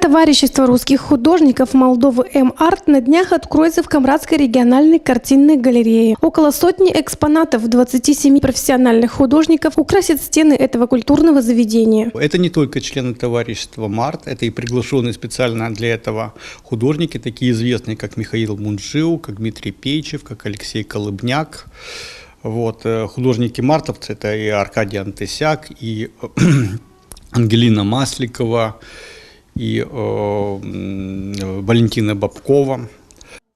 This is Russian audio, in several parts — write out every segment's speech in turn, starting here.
Товарищество русских художников Молдовы М-Арт на днях откроется в Камрадской региональной картинной галерее. Около сотни экспонатов 27 профессиональных художников украсят стены этого культурного заведения. Это не только члены товарищества МАРТ, это и приглашенные специально для этого художники, такие известные, как Михаил Мунджиу, как Дмитрий Пейчев, как Алексей Колыбняк. Вот, художники мартовцы — это и Аркадий Антысяк, и Ангелина Масликова, и Валентина Бабкова.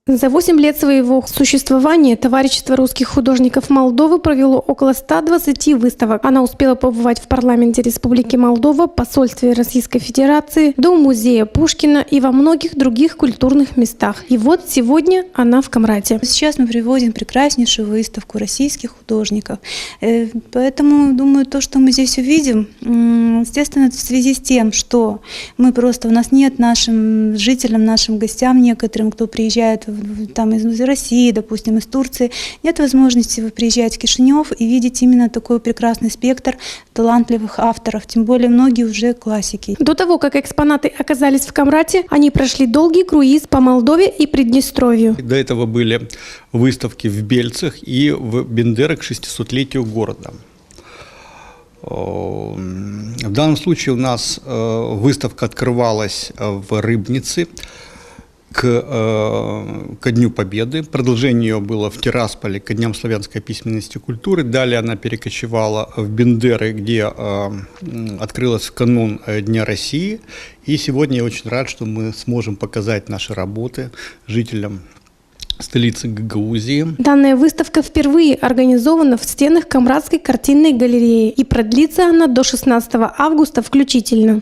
За 8 лет своего существования Товарищество русских художников Молдовы провело около 120 выставок. Она успела побывать в парламенте Республики Молдова, посольстве Российской Федерации, до музея Пушкина и во многих других культурных местах. И вот сегодня она в Камраде. Сейчас мы приводим прекраснейшую выставку российских художников. Поэтому, думаю, то, что мы здесь увидим, естественно, в связи с тем, что мы просто, у нас нет нашим жителям, нашим гостям, некоторым, кто приезжает там из России, допустим, из Турции, нет возможности приезжать в Кишинев и видеть именно такой прекрасный спектр талантливых авторов, тем более многие уже классики. До того, как экспонаты оказались в Камраде, они прошли долгий круиз по Молдове и Приднестровью. До этого были выставки в Бельцах и в Бендерах к 600-летию города. В данном случае у нас выставка открывалась в Рыбнице ко Дню Победы. Продолжение ее было в Тирасполе ко Дням славянской письменности и культуры. Далее она перекочевала в Бендеры, где открылась в канун Дня России. И сегодня я очень рад, что мы сможем показать наши работы жителям столицы Гагаузии. Данная выставка впервые организована в стенах Камрадской картинной галереи, и продлится она до 16 августа включительно.